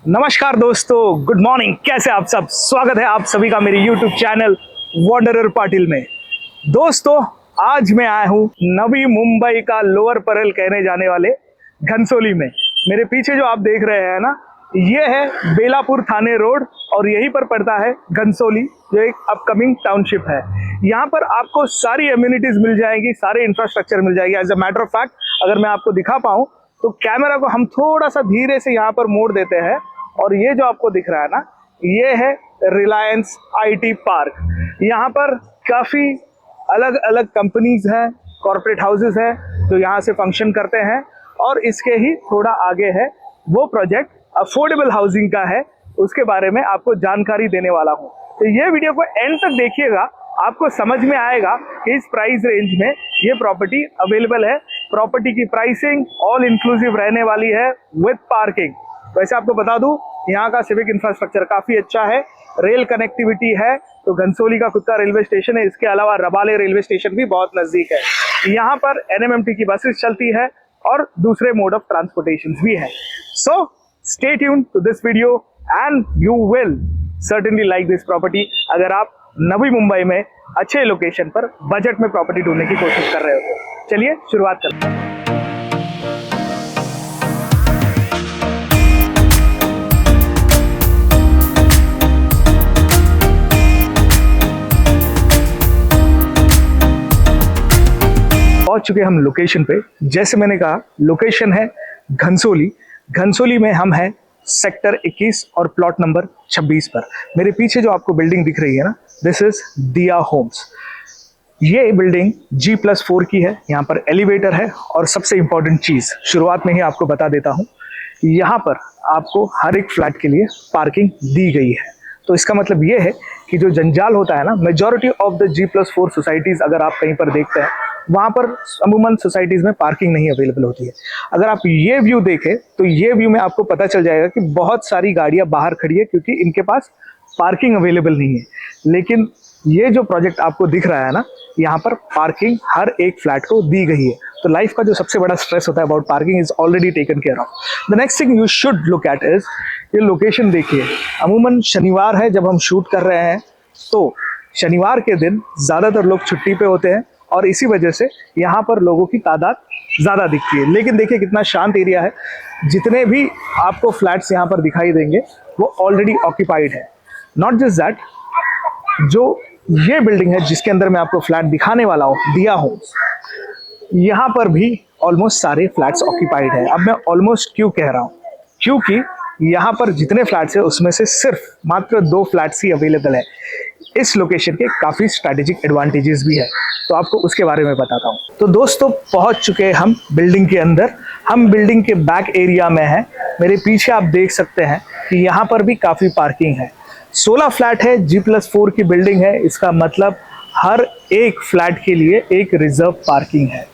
नमस्कार दोस्तों, good morning. कैसे आप सब? स्वागत है आप सभी का मेरे YouTube चैनल वॉन्डरर पाटिल में। दोस्तों, आज मैं आया हूँ नवी मुंबई का लोअर परल कहने जाने वाले घनसोली में। मेरे पीछे जो आप देख रहे हैं ना, ये है बेलापुर थाने रोड और यहीं पर पड़ता है घनसोली, जो एक अपकमिंग टाउनशिप है। यहाँ पर आपको सारी एम्यूनिटीज मिल जाएंगी, सारे इंफ्रास्ट्रक्चर मिल जाएगी। As a matter of fact, अगर मैं आपको दिखा पाऊँ तो कैमरा को हम थोड़ा सा धीरे से यहाँ पर मोड़ देते हैं और ये जो आपको दिख रहा है ना, ये है रिलायंस आईटी पार्क। यहाँ पर काफ़ी अलग अलग कंपनीज हैं, कॉर्पोरेट हाउसेस हैं जो यहाँ से फंक्शन करते हैं। और इसके ही थोड़ा आगे है वो प्रोजेक्ट अफोर्डेबल हाउसिंग का है, उसके बारे में आपको जानकारी देने वाला हूँ। तो ये वीडियो को एंड तक देखिएगा, आपको समझ में आएगा कि इस प्राइस रेंज में ये प्रॉपर्टी अवेलेबल है। प्रॉपर्टी की प्राइसिंग ऑल इंक्लूसिव रहने वाली है विद पार्किंग। वैसे आपको बता दूं, यहाँ का सिविक इंफ्रास्ट्रक्चर काफ़ी अच्छा है, रेल कनेक्टिविटी है, तो घनसोली का खुद का रेलवे स्टेशन है। इसके अलावा रबाले रेलवे स्टेशन भी बहुत नज़दीक है। यहाँ पर NMMT की बसेस चलती है और दूसरे मोड ऑफ ट्रांसपोर्टेशन भी है। So stay tuned to this video and you will certainly like this property. अगर आप नवी मुंबई में अच्छे लोकेशन पर बजट में प्रॉपर्टी ढूंढने की कोशिश कर रहे हो तो चलिए शुरुआत करते हैं। पहुंच चुके हम लोकेशन पे। जैसे मैंने कहा, लोकेशन है घनसोली। घनसोली में हम हैं सेक्टर 21 और प्लॉट नंबर 26 पर। मेरे पीछे जो आपको बिल्डिंग दिख रही है ना, दिस इज दिया होम्स। ये बिल्डिंग G+4 की है। यहाँ पर एलिवेटर है और सबसे इंपॉर्टेंट चीज़ शुरुआत में ही आपको बता देता हूँ, यहाँ पर आपको हर एक फ्लैट के लिए पार्किंग दी गई है। तो इसका मतलब ये है कि जो जंजाल होता है ना, majority of the G+4 societies अगर आप कहीं पर देखते हैं, वहाँ पर अमूमन सोसाइटीज़ में पार्किंग नहीं अवेलेबल होती है। अगर आप ये व्यू देखें तो ये व्यू में आपको पता चल जाएगा कि बहुत सारी गाड़ियाँ बाहर खड़ी है क्योंकि इनके पास पार्किंग अवेलेबल नहीं है। लेकिन ये जो प्रोजेक्ट आपको दिख रहा है ना, यहाँ पर पार्किंग हर एक फ्लैट को दी गई है। तो लाइफ का जो सबसे बड़ा स्ट्रेस होता है about parking is already taken care of. The next thing you should look at is ये लोकेशन। देखिए, अमूमन शनिवार है जब हम शूट कर रहे हैं, तो शनिवार के दिन ज़्यादातर लोग छुट्टी पे होते हैं और इसी वजह से यहाँ पर लोगों की तादाद ज़्यादा दिखती है। लेकिन देखिए कितना शांत एरिया है। जितने भी आपको फ्लैट्स यहाँ पर दिखाई देंगे वो ऑलरेडी ऑक्यूपाइड है। नॉट जस्ट दैट, जो ये बिल्डिंग है जिसके अंदर मैं आपको फ्लैट दिखाने वाला हूँ, दिया होम्स, यहाँ पर भी ऑलमोस्ट सारे फ्लैट्स ऑक्यूपाइड है। अब मैं ऑलमोस्ट क्यों कह रहा हूँ, क्योंकि यहाँ पर जितने फ्लैट्स है उसमें से सिर्फ मात्र 2 फ्लैट्स ही अवेलेबल है। इस लोकेशन के काफ़ी स्ट्रैटेजिक एडवांटेजेस भी है, तो आपको उसके बारे में बताता हूँ। तो दोस्तों, पहुँच चुके हैं हम बिल्डिंग के अंदर। हम बिल्डिंग के बैक एरिया में हैं। मेरे पीछे आप देख सकते हैं कि यहाँ पर भी काफ़ी पार्किंग है। 16 फ्लैट है, G+4 की बिल्डिंग है। इसका मतलब हर एक फ्लैट के लिए एक रिजर्व पार्किंग है।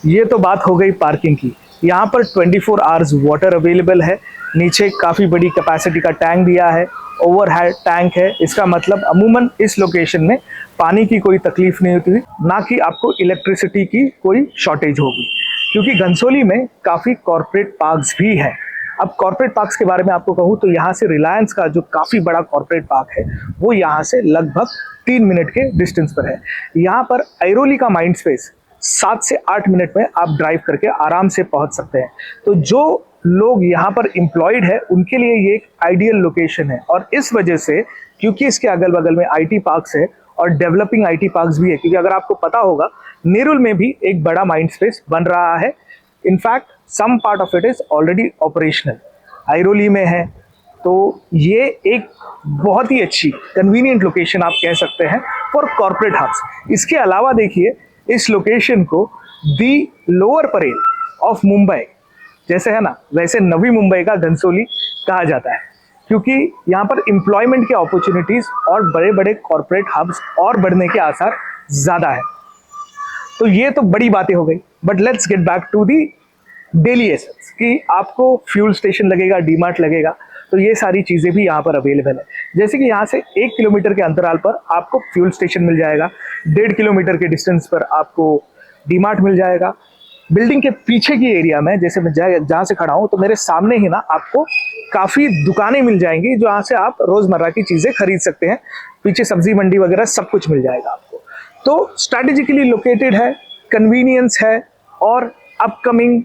ये तो बात हो गई पार्किंग की। यहाँ पर 24 आवर्स वाटर अवेलेबल है। नीचे काफ़ी बड़ी कैपेसिटी का टैंक दिया है, ओवरहेड टैंक है। इसका मतलब अमूमन इस लोकेशन में पानी की कोई तकलीफ नहीं होती, ना कि आपको इलेक्ट्रिसिटी की कोई शॉर्टेज होगी, क्योंकि घनसोली में काफ़ी कॉर्पोरेट पार्क्स भी हैं। अब कॉर्पोरेट पार्क्स के बारे में आपको कहूँ तो यहाँ से रिलायंस का जो काफ़ी बड़ा कॉर्पोरेट पार्क है वो यहाँ से लगभग 3 मिनट के डिस्टेंस पर है। यहाँ पर ऐरोली का माइंड स्पेस 7 से 8 मिनट में आप ड्राइव करके आराम से पहुँच सकते हैं। तो जो लोग यहाँ पर एम्प्लॉयड है उनके लिए ये एक आइडियल लोकेशन है। और इस वजह से, क्योंकि इसके अगल बगल में IT पार्क्स है और डेवलपिंग IT पार्क्स भी है, क्योंकि अगर आपको पता होगा नेरुल में भी एक बड़ा माइंड स्पेस बन रहा है। In fact some part of it is already operational, Airoli में है। तो ये एक बहुत ही अच्छी कन्वीनियंट लोकेशन आप कह सकते हैं फॉर कॉर्पोरेट हब्स। इसके अलावा देखिए, इस लोकेशन को the lower Parel of Mumbai जैसे है ना, वैसे नवी मुंबई का घनसोली कहा जाता है, क्योंकि यहाँ पर एम्प्लॉयमेंट की अपॉर्चुनिटीज और बड़े बड़े कॉर्पोरेट हब्स और बढ़ने के आसार ज़्यादा है। तो ये तो बड़ी बातें हो गई, but let's get back to the daily essence कि आपको फ्यूल स्टेशन लगेगा, डीमार्ट लगेगा, तो ये सारी चीज़ें भी यहाँ पर अवेलेबल है। जैसे कि यहाँ से 1 किलोमीटर के अंतराल पर आपको फ्यूल स्टेशन मिल जाएगा, 1.5 किलोमीटर के डिस्टेंस पर आपको डीमार्ट मिल जाएगा। बिल्डिंग के पीछे की एरिया में, जैसे मैं जहाँ से खड़ा हूँ, तो मेरे सामने ही ना आपको काफ़ी दुकानें मिल जाएंगी जहाँ से आप रोज़मर्रा की चीज़ें खरीद सकते हैं। पीछे सब्जी मंडी वगैरह सब कुछ मिल जाएगा आपको। तो स्ट्रैटेजिकली लोकेटेड है, कन्वीनियंस है और अपकमिंग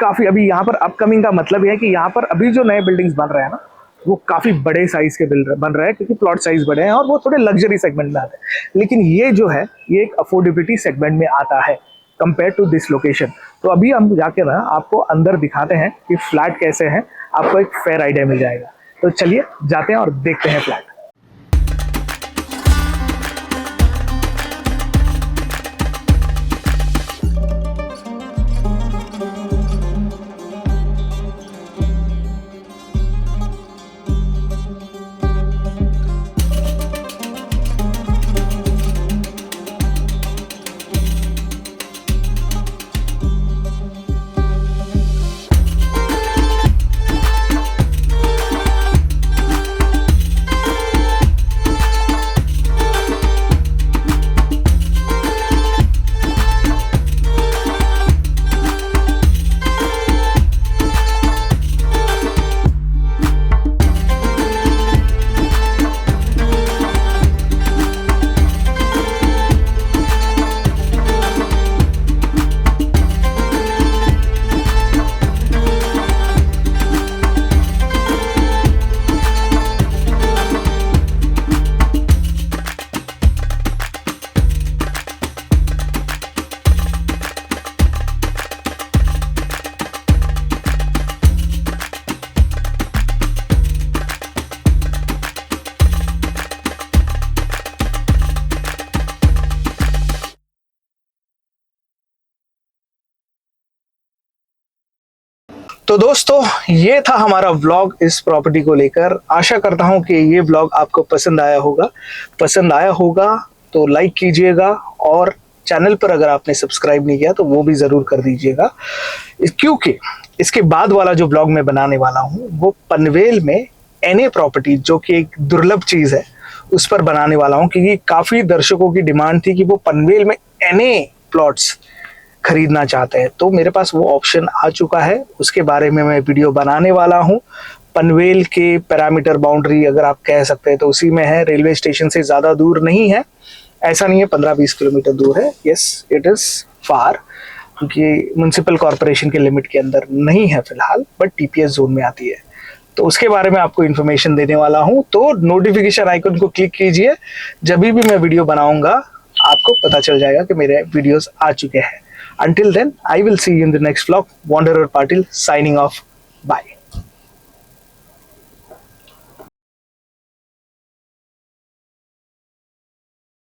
काफ़ी, अभी यहाँ पर अपकमिंग का मतलब यह है कि यहाँ पर अभी जो नए बिल्डिंग्स बन रहे हैं ना, वो काफ़ी बड़े साइज़ के बन रहे हैं क्योंकि प्लॉट साइज़ बड़े हैं और वो थोड़े लग्जरी सेगमेंट में आते हैं। लेकिन ये जो है ये एक अफोर्डेबिलिटी सेगमेंट में आता है कंपेयर टू दिस लोकेशन। तो अभी हम जाके ना आपको अंदर दिखाते हैं कि फ्लैट कैसे हैं, आपको एक फेयर आइडिया मिल जाएगा। तो चलिए जाते हैं और देखते हैं फ्लैट। तो दोस्तों ये था हमारा व्लॉग इस प्रॉपर्टी को लेकर। आशा करता हूँ कि ये व्लॉग आपको पसंद आया होगा तो लाइक कीजिएगा और चैनल पर अगर आपने सब्सक्राइब नहीं किया तो वो भी ज़रूर कर दीजिएगा, क्योंकि इसके बाद वाला जो व्लॉग मैं बनाने वाला हूँ वो पनवेल में NA प्रॉपर्टी, जो कि एक दुर्लभ चीज़ है, उस पर बनाने वाला हूँ। क्योंकि काफ़ी दर्शकों की डिमांड थी कि वो पनवेल में NA प्लॉट्स खरीदना चाहते हैं, तो मेरे पास वो ऑप्शन आ चुका है। उसके बारे में मैं वीडियो बनाने वाला हूँ। पनवेल के पैरामीटर बाउंड्री अगर आप कह सकते हैं तो उसी में है, रेलवे स्टेशन से ज़्यादा दूर नहीं है। ऐसा नहीं है 15-20 किलोमीटर दूर है, यस इट इज़ फार, क्योंकि म्यूनसिपल कॉरपोरेशन के लिमिट के अंदर नहीं है फिलहाल, बट TPS जोन में आती है। तो उसके बारे में आपको इन्फॉर्मेशन देने वाला हूँ। तो नोटिफिकेशन आइकन को क्लिक कीजिए, जब भी मैं वीडियो बनाऊंगा आपको पता चल जाएगा कि मेरे वीडियोस आ चुके हैं। Until then, I will see you in the next vlog. Wanderer Patil signing off. Bye.